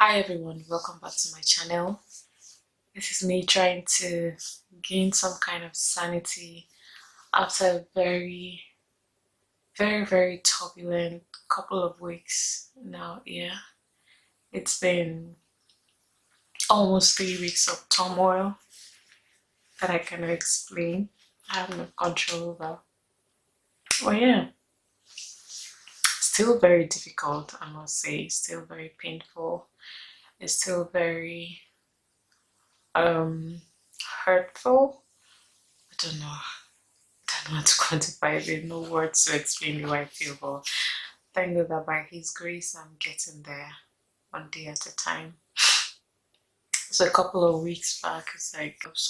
Hi everyone, welcome back to my channel. This is me trying to gain some kind of sanity after a very turbulent couple of weeks now. Yeah, it's been almost 3 weeks of turmoil that I cannot explain. I have no control over. Well, yeah, still very difficult, I must say. Still very painful. It's still very hurtful. I don't know. I don't know how to quantify it. There are no words to explain the way I feel, but thank God that by His grace, I'm getting there one day at a time. So a couple of weeks back, so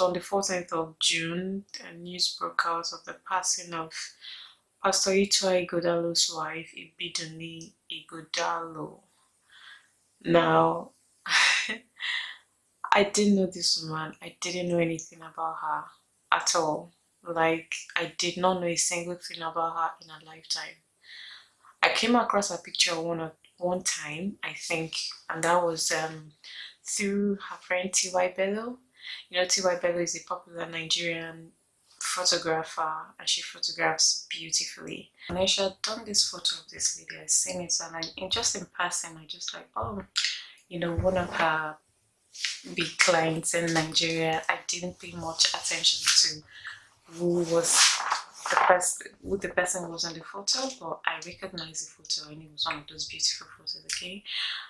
on the 14th of June, a news broke out of the passing of Pastor Ituah Ighodalo's wife, Ibidunni Ighodalo. Now, I didn't know this woman. I didn't know anything about her at all. Like, I did not know a single thing about her in her lifetime. I came across a picture one time, I think, and that was through her friend T.Y. Bello. You know, T.Y. Bello is a popular Nigerian photographer, and she photographs beautifully. And I had done this photo of this lady. I seen it, and just in passing, I just like, oh, you know, one of her big clients in Nigeria. I didn't pay much attention to who the person was on the photo, but I recognized the photo and it was one of those beautiful photos. Okay,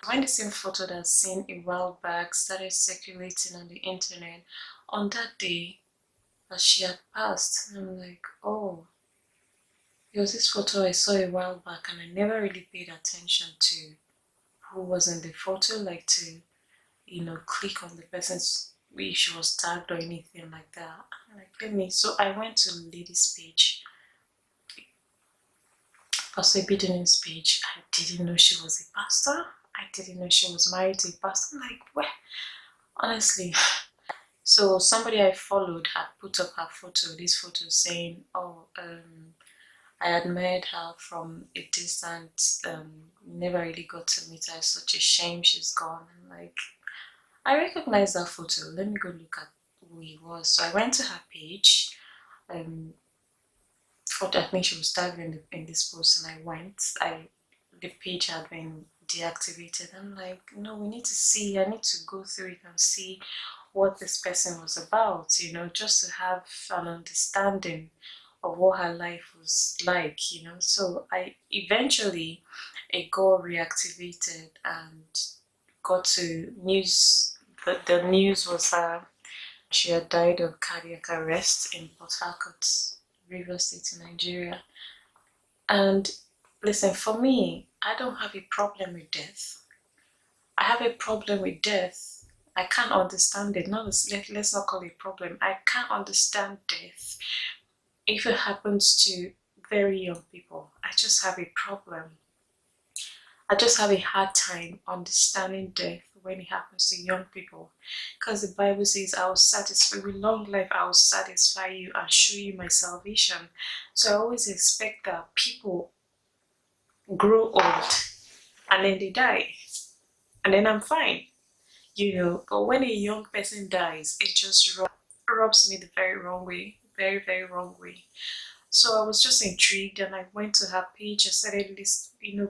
when the same photo that's seen a while back started circulating on the internet on that day that she had passed, and I'm like, oh, it was this photo I saw a while back, and I never really paid attention to who was in the photo, like to click on the person's if she was tagged or anything like that. So I went to lady's page, Pastor Ibidunni's page. I didn't know she was a pastor. I didn't know she was married to a pastor. I'm like, well, honestly. So somebody I followed had put up her photo, this photo saying, oh, I admired her from a distance, never really got to meet her. It's such a shame she's gone. I'm like, I recognize that photo. Let me go look at who he was. So I went to her page. I think she was tagged in this post, and I went. The page had been deactivated. I'm like, no, we need to see. I need to go through it and see what this person was about. Just to have an understanding of what her life was like. So I eventually it got reactivated and got to news. The news was she had died of cardiac arrest in Port Harcourt, Rivers State in Nigeria. And listen, for me, I don't have a problem with death. I have a problem with death. I can't understand it. Let's not call it a problem. I can't understand death if it happens to very young people. I just have a problem. I just have a hard time understanding death when it happens to young people, because the Bible says, I will satisfy with long life, I will satisfy you and show you my salvation. So I always expect that people grow old and then they die, and then I'm fine, but when a young person dies, it just rubs me the very wrong way, very wrong way. So I was just intrigued, and I went to her page. I started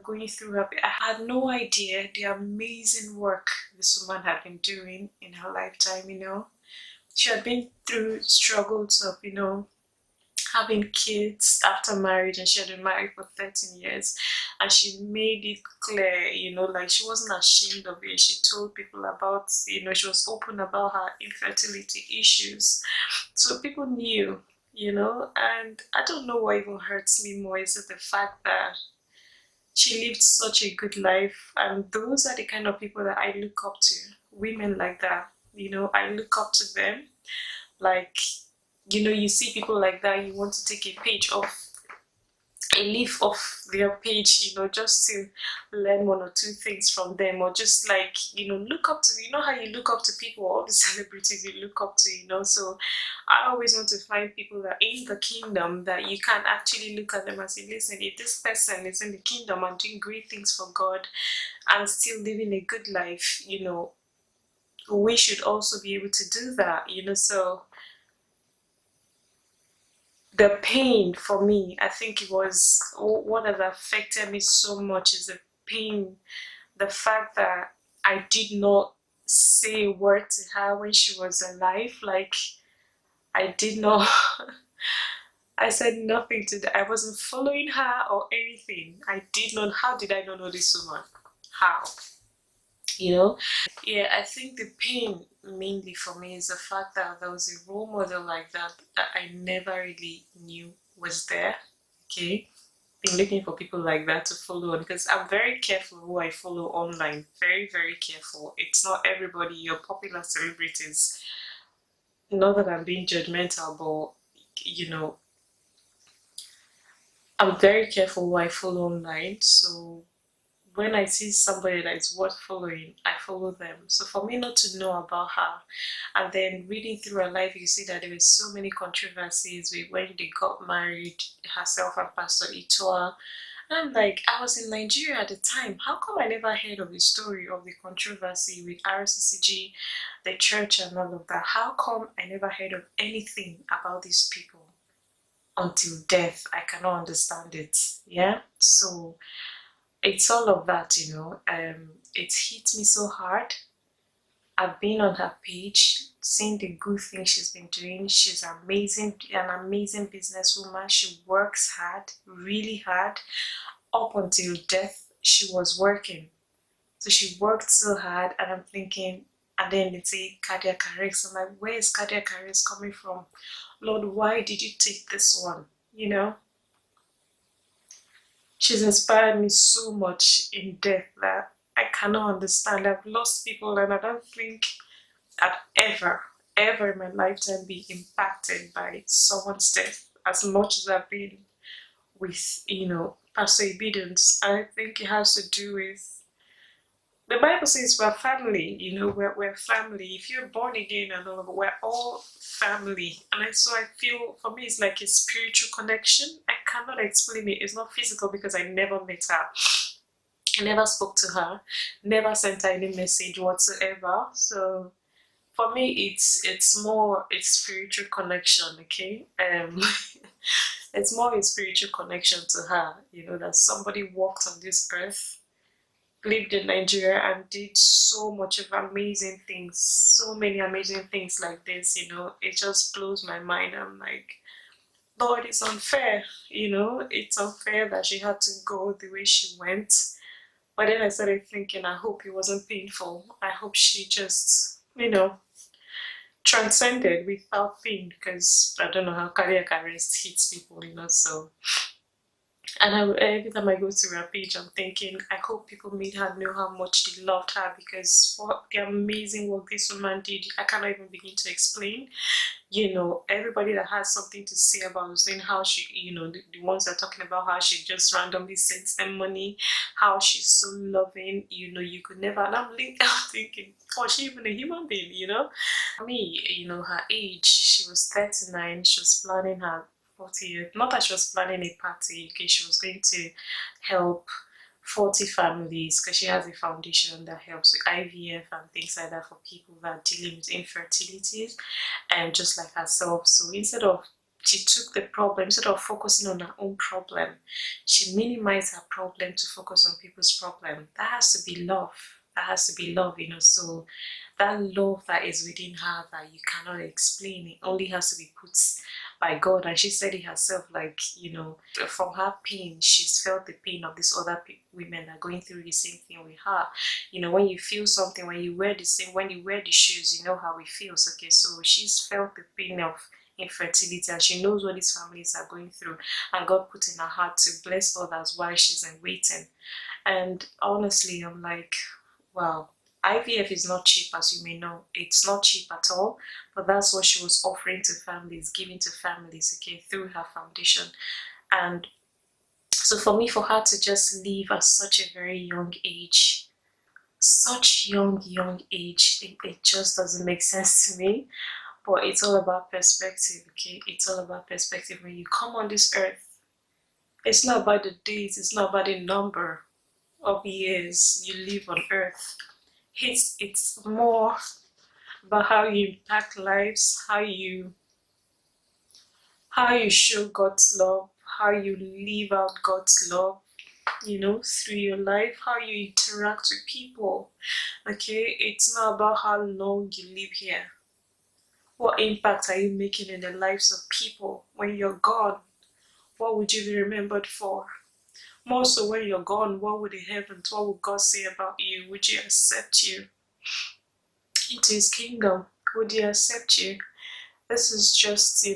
going through her page. I had no idea the amazing work this woman had been doing in her lifetime. She had been through struggles of having kids after marriage, and she had been married for 13 years, and she made it clear, like she wasn't ashamed of it. She told people about, she was open about her infertility issues, so people knew. And I don't know what even hurts me more, is it the fact that she lived such a good life, and those are the kind of people that I look up to, women like that. I look up to them. Like, you see people like that, you want to take a page off a leaf of their page, just to learn one or two things from them, or just like, look up to, how you look up to people, all the celebrities you look up to, so I always want to find people that in the kingdom that you can actually look at them and say, listen, if this person is in the kingdom and doing great things for God and still living a good life, we should also be able to do that, so the pain for me, I think it was what has affected me so much is the pain, the fact that I did not say a word to her when she was alive. Like, I did not, I said nothing to her. I wasn't following her or anything. I did not, how did I not know this woman? How? Yeah, I think the pain mainly for me is the fact that there was a role model like that I never really knew was there. Okay, been looking for people like that to follow on, because I'm very careful who I follow online. Very, very careful. It's not everybody, your popular celebrities. Not that I'm being judgmental, but I'm very careful who I follow online. So when I see somebody that is worth following, I follow them. So for me not to know about her, and then reading through her life, you see that there were so many controversies with when they got married, herself and Pastor Ituah. And I'm like, I was in Nigeria at the time. How come I never heard of the story of the controversy with RCCG, the church, and all of that? How come I never heard of anything about these people until death? I cannot understand it. Yeah. So it's all of that, it hit me so hard. I've been on her page, seeing the good things she's been doing. She's amazing, an amazing businesswoman. She works hard, really hard. Up until death, she was working. So she worked so hard, and I'm thinking, and then it's a cardiac arrest. I'm like, where is cardiac arrest coming from? Lord, why did you take this one? She's inspired me so much in death that I cannot understand. I've lost people, and I don't think I'd ever in my lifetime be impacted by someone's death as much as I've been with, Pastor Ibidun's. I think it has to do with, the Bible says we're family, we're family. If you're born again and all of it, we're all family. And so I feel, for me, it's like a spiritual connection. I cannot explain it. It's not physical because I never met her. I never spoke to her, never sent her any message whatsoever. So for me, it's more a spiritual connection, okay? It's more a spiritual connection to her, that somebody walked on this earth, lived in Nigeria, and did so much of amazing things, so many amazing things like this, it just blows my mind. I'm like, Lord, it's unfair, it's unfair that she had to go the way she went. But then I started thinking, I hope it wasn't painful. I hope she just, transcended without pain, because I don't know how cardiac arrest hits people, so. And every time I go to her page, I'm thinking, I hope people made her know how much they loved her, because for the amazing work this woman did, I cannot even begin to explain. Everybody that has something to say about saying how she, the ones that are talking about how she just randomly sends them money, how she's so loving, you could never, and I'm thinking, was she even a human being, Me, her age, she was 39, she was planning her 40th, not that she was planning a party, okay, she was going to help 40 families, because she has a foundation that helps with IVF and things like that for people that are dealing with infertility, and just like herself. So she took the problem, instead of focusing on her own problem, she minimized her problem to focus on people's problem. That has to be love. That has to be love, so that love that is within her that you cannot explain, it only has to be put by God. And she said it herself, like, from her pain, she's felt the pain of these other women that are going through the same thing with her. When you feel something, when you wear the shoes, you know how it feels. Okay, so she's felt the pain of infertility, and she knows what these families are going through, and God put in her heart to bless others while she's in waiting. And honestly, I'm like, wow, IVF is not cheap, as you may know. It's not cheap at all, but that's what she was offering to families, giving to families, okay, through her foundation. And So for me, for her to just leave at such a very young age, such young age, it just doesn't make sense to me. But it's all about perspective, okay? It's all about perspective. When you come on this earth, it's not about the days, it's not about the number of years you live on earth. It's more about how you impact lives, how you show God's love, how you live out God's love, through your life, how you interact with people. Okay, it's not about how long you live here. What impact are you making in the lives of people? When you're gone, what would you be remembered for? More so, when you're gone, what would the heavens, what would God say about you? Would you accept you into his kingdom? Would he accept you? This is just,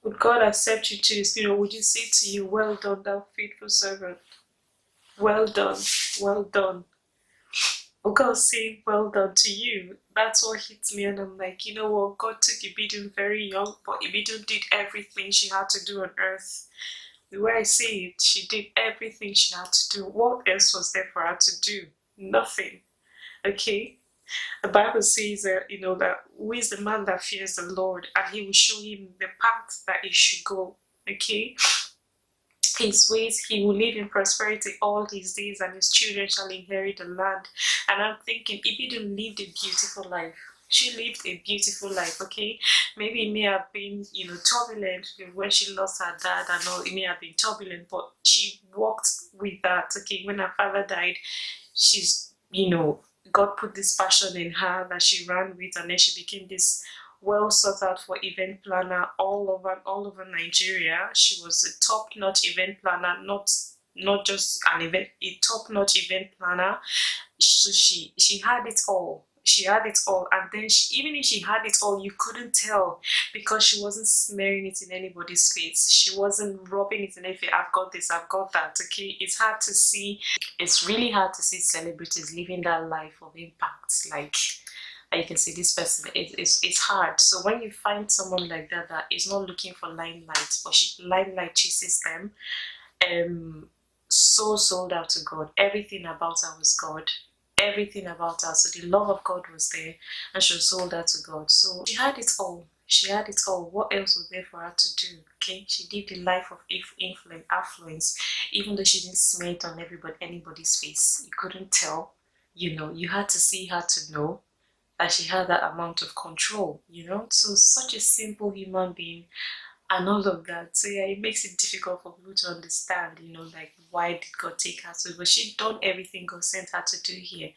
would God accept you to his kingdom? Would he say to you, well done, thou faithful servant? Well done, well done. Would God say, well done to you? That's what hits me, and I'm like, you know what? God took Ibidun very young, but Ibidun did everything she had to do on earth. The way I say it, she did everything she had to do. What else was there for her to do? Nothing. Okay? The Bible says that, that who is the man that fears the Lord, and he will show him the path that he should go. Okay? His ways, he will live in prosperity all his days, and his children shall inherit the land. And I'm thinking, Ibidun lived a beautiful life. She lived a beautiful life, okay? Maybe it may have been, turbulent when she lost her dad and all. It may have been turbulent, but she walked with that, okay? When her father died, she's, God put this passion in her that she ran with, and then she became this well sought out for event planner all over Nigeria. She was a top-notch event planner, not just an event, a top-notch event planner. So she had it all. She had it all, and then even if she had it all, you couldn't tell because she wasn't smearing it in anybody's face. She wasn't rubbing it in anything. I've got this, I've got that. Okay, it's hard to see. It's really hard to see celebrities living that life of impact. Like you can see this person. It's hard. So when you find someone like that is not looking for limelight, but limelight chases them, so sold out to God. Everything about her was God. Everything about her. So the love of God was there, and she was sold out to God. So she had it all. She had it all. What else was there for her to do? Okay, she lived a life of influence, affluence, even though she didn't smear it on anybody's face. You couldn't tell. You had to see her to know that she had that amount of control. So such a simple human being and all of that. So yeah, it makes it difficult for people to understand, like why did God take her to? But she done everything God sent her to do here.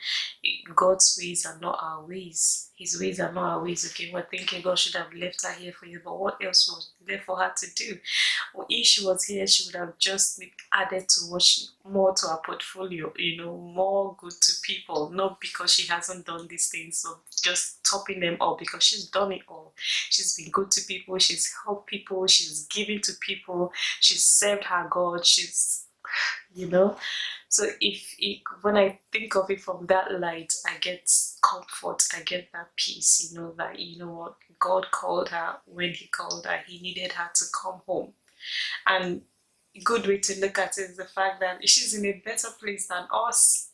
God's ways are not our ways. His ways are not our ways. Okay, we're thinking God should have left her here for you, but what else was there for her to do? Well, if she was here, she would have just added more to her portfolio, more good to people, not because she hasn't done these things, so just topping them up because she's done it all. She's been good to people, she's helped people, she's given to people, she's served her God, so when I think of it from that light, I get comfort, I get that peace, that what God called her. When he called her, he needed her to come home. And a good way to look at it is the fact that she's in a better place than us,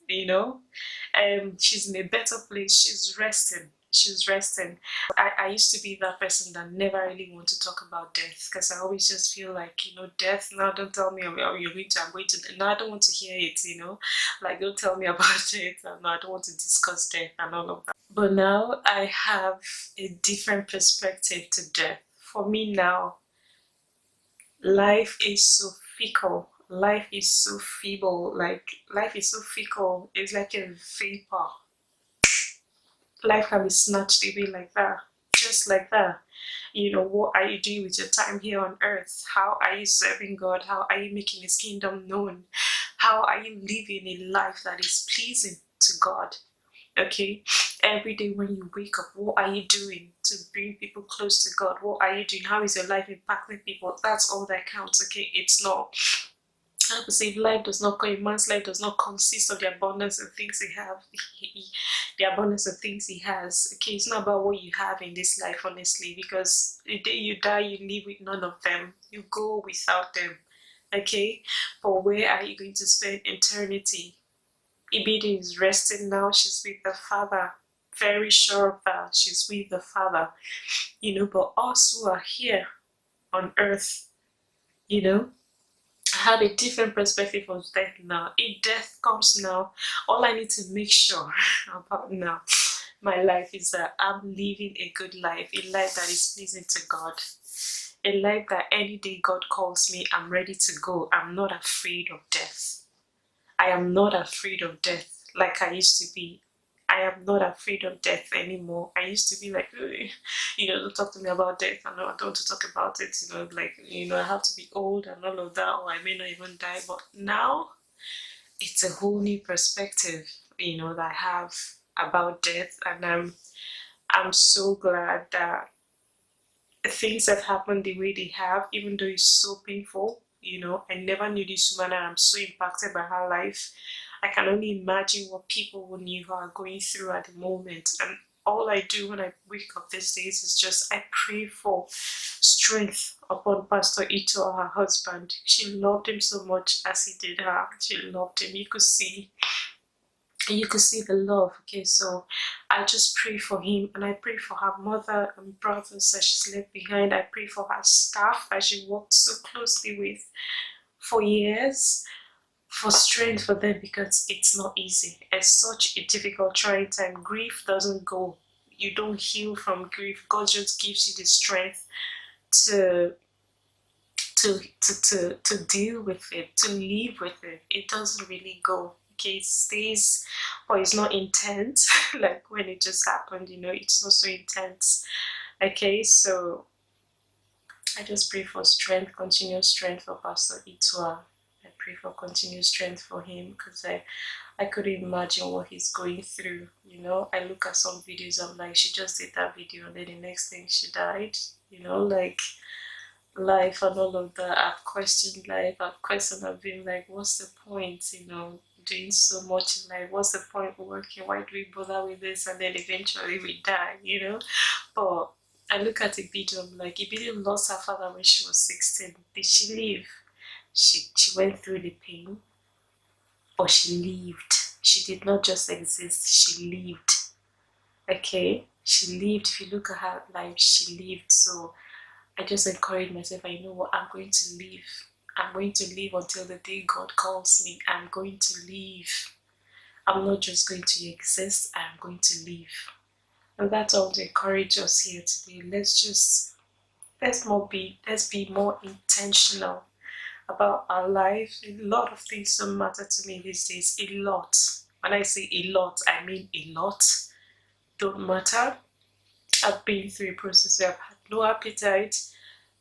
she's in a better place. She's resting. I used to be that person that never really want to talk about death because I always just feel like, death, now don't tell me I'm going to, no, I don't want to hear it, like don't tell me about it, no, I don't want to discuss death and all of that. But now I have a different perspective to death. For me now, life is so fickle. Life is so feeble. Life is so fickle. It's like a vapor. Life can be snatched away like that. Just like that. What are you doing with your time here on earth? How are you serving God? How are you making his kingdom known? How are you living a life that is pleasing to God? Okay, every day when you wake up, what are you doing to bring people close to God? What are you doing? How is your life impacting people? That's all that counts. Okay, it's not. I would say a man's life does not consist of the abundance of things he have, the abundance of things he has. Okay, it's not about what you have in this life, honestly, because the day you die, you live with none of them. You go without them. Okay, but where are you going to spend eternity? Ibidi is resting now. She's with the Father. Very sure of that. She's with the Father. But us who are here on earth, I have a different perspective of death now. If death comes now, all I need to make sure about now, my life, is that I'm living a good life, a life that is pleasing to God, a life that any day God calls me, I'm ready to go. I'm not afraid of death. I am not afraid of death like I used to be. I am not afraid of death anymore. I used to be like, don't talk to me about death. I don't want to talk about it. I have to be old and all of that, or I may not even die. But now it's a whole new perspective, that I have about death, and I'm so glad that things have happened the way they have, even though it's so painful. I never knew this woman, and I'm so impacted by her life. I can only imagine what people who knew her are going through at the moment. And all I do when I wake up these days is just I pray for strength upon Pastor Ituah, her husband. She loved him so much as he did her. She loved him. You could see the love. Okay, so I just pray for him, and I pray for her mother and brothers that she's left behind. I pray for her staff that she worked so closely with for years, for strength for them, because it's not easy. It's such a difficult, trying time. Grief doesn't go. You don't heal from grief. God just gives you the strength to to deal with it, to live with it. It doesn't really go. Okay, it stays, but it's not intense like when it just happened. It's not so intense. Okay, so I just pray for strength, continuous strength for Pastor Ituah. I pray for continuous strength for him, because I couldn't imagine what he's going through. I look at some videos, I'm like, she just did that video and then the next thing she died. Like life and all of that. I've questioned life. I've been like, what's the point, doing so much in life? What's the point working? Why do we bother with this? And then eventually we die, But I look at Ibidun, I'm like, Ibidun lost her father when she was 16. Did she live? She went through the pain, but she lived. She did not just exist, she lived. Okay? She lived. If you look at her life, she lived. So I just encourage myself, I know what, I'm going to live. I'm going to live until the day God calls me. I'm going to live. I'm not just going to exist, I'm going to live. And that's all to encourage us here today. Let's be more intentional about our life. A lot of things don't matter to me these days. A lot. When I say a lot, I mean a lot. Don't matter. I've been through a process where I've had no appetite.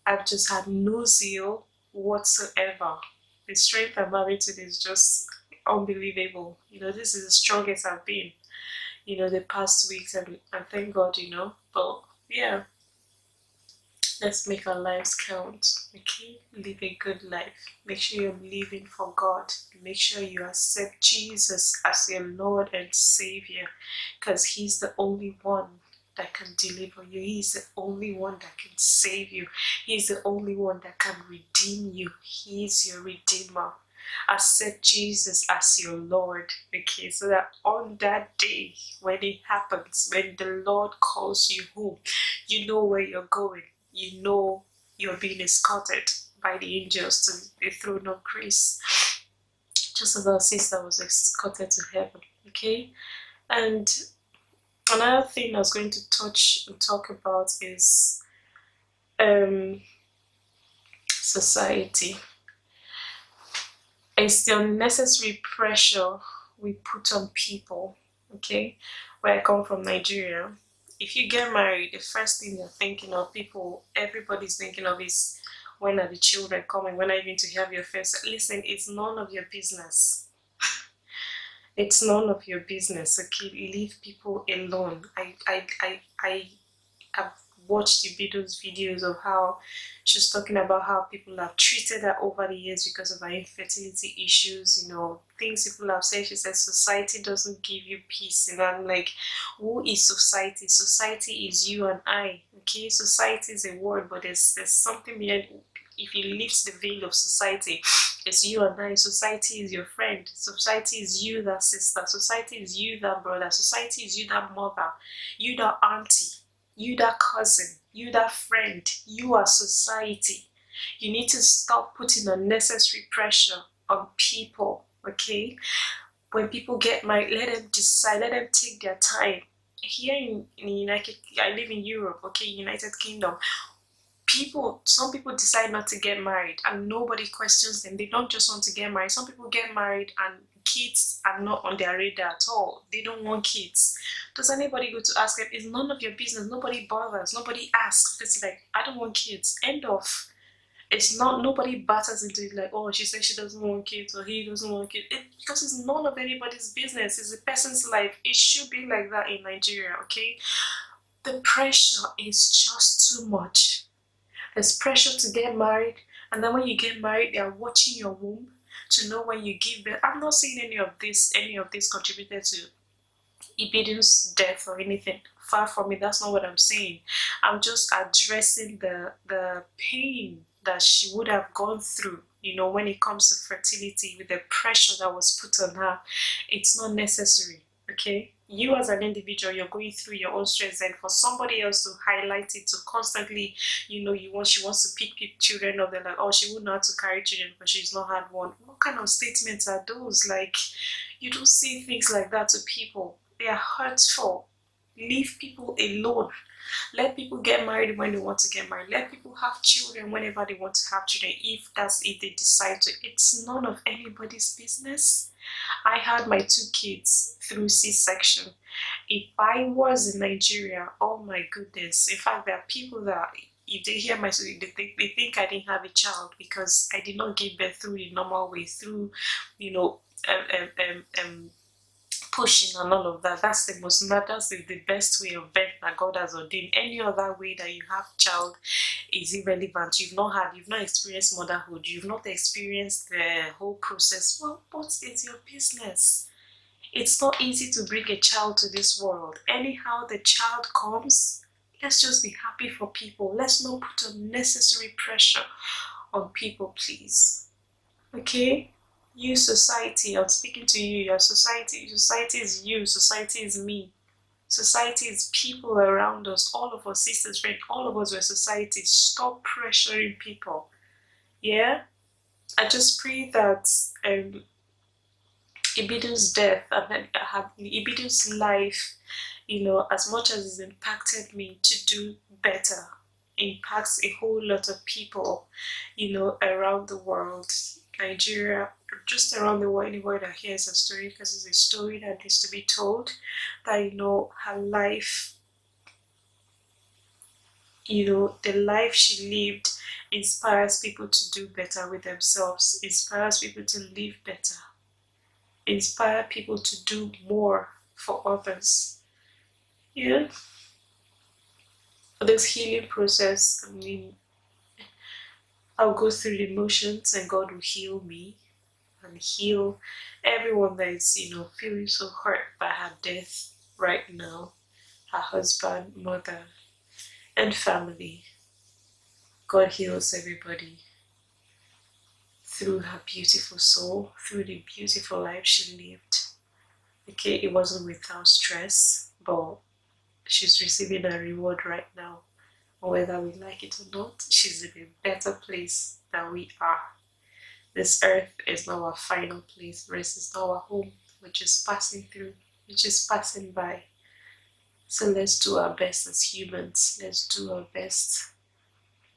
I've just had no zeal whatsoever. The strength I'm having today is just unbelievable. This is the strongest I've been, the past weeks, and thank God, But yeah, let's make our lives count. Okay? Live a good life. Make sure you're living for God. Make sure you accept Jesus as your Lord and Savior, because He's the only one that can deliver you. He's the only one that can save you. He's the only one that can redeem you. He's your Redeemer. Accept Jesus as your Lord. Okay, so that on that day when it happens, when the Lord calls you home, you know where you're going. You know you're being escorted by the angels to the throne of grace. Just as our sister was escorted to heaven. Okay, and another thing I was going to touch and talk about is society. It's the unnecessary pressure we put on people. Okay, where I come from, Nigeria. If you get married, the first thing you're thinking of, everybody's thinking of, is when are the children coming? When are you going to have your first? Listen, it's none of your business. It's none of your business. Okay, leave people alone. I've watched Ibidun's videos of how she's talking about how people have treated her over the years because of her infertility issues, things people have said. She says society doesn't give you peace. And I'm like, who is society? Society is you and I. Okay, society is a word, but there's something behind if you lift the veil of society, it's you and I. Society is your friend. Society is you, that sister. Society is you, that brother. Society is you, that mother. You, that auntie. You, that cousin. You, that friend. You are society. You need to stop putting unnecessary pressure on people, okay? When people get married, let them decide, let them take their time. Here in United, I live in Europe, okay, United Kingdom. Some people decide not to get married and nobody questions them. They don't just want to get married. Some people get married and kids are not on their radar at all. They don't want kids. Does anybody go to ask them? It's none of your business. Nobody bothers. Nobody asks. It's like, I don't want kids. End of. It's not, nobody batters into it like, oh, she said she doesn't want kids or he doesn't want kids. Because it's none of anybody's business. It's a person's life. It should be like that in Nigeria, okay? The pressure is just too much. There's pressure to get married, and then when you get married, they are watching your womb to know when you give birth. I'm not saying any of this contributed to Ibidun's death or anything. Far from it, that's not what I'm saying. I'm just addressing the pain that she would have gone through, when it comes to fertility, with the pressure that was put on her. It's not necessary, okay? You as an individual, you're going through your own stress, and for somebody else to highlight it, to constantly, she wants to pick children up. They're like, oh, she wouldn't know how to carry children because she's not had one. What kind of statements are those? Like, you don't say things like that to people. They are hurtful. Leave people alone. Let people get married when they want to get married. Let people have children whenever they want to have children, if they decide to. It's none of anybody's business. I had my 2 kids through C-section. If I was in Nigeria, oh my goodness. In fact, there are people that, if they hear my story, they think I didn't have a child because I did not give birth through the normal way, through, pushing and all of that. That's the best way of birth that God has ordained. Any other way that you have child is irrelevant. You've not experienced motherhood. You've not experienced the whole process. Well, what is your business? It's not easy to bring a child to this world. Anyhow the child comes, let's just be happy for people. Let's not put unnecessary pressure on people, please. Okay? You, society, I'm speaking to you, your society. Society is you, society is me. Society is people around us, all of us, sisters, friends, all of us were society. Stop pressuring people. Yeah? I just pray that Ibidun's death and Ibidun's life, as much as it's impacted me to do better, impacts a whole lot of people, around the world. Nigeria, just around the world, anybody that hears a story, because it's a story that needs to be told, that, her life, the life she lived inspires people to do better with themselves, inspires people to live better, inspire people to do more for others. Yeah. This healing process, I'll go through the emotions and God will heal me and heal everyone that is, feeling so hurt by her death right now. Her husband, mother, and family. God heals everybody through her beautiful soul, through the beautiful life she lived. Okay, it wasn't without stress, but she's receiving a reward right now. Whether we like it or not, she's in a better place than we are. This earth is not our final place. Rest is not our home. We're just passing through. We're just passing by. So let's do our best as humans. Let's do our best.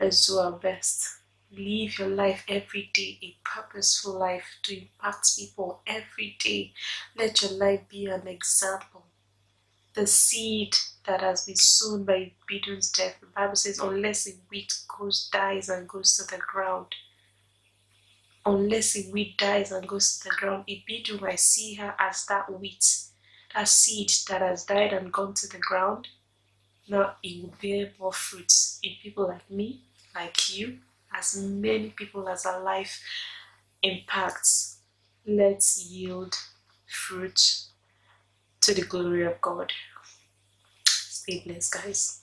Let's do our best. Live your life every day, a purposeful life to impact people every day. Let your life be an example. The seed that has been sown by Ibidun's death, the Bible says, unless a wheat dies and goes to the ground. Unless a wheat dies and goes to the ground, Ibidun, I see her as that wheat, that seed that has died and gone to the ground. Now it will bear more fruits in people like me, like you, as many people as our life impacts. Let's yield fruit to the glory of God. Stay blessed, guys.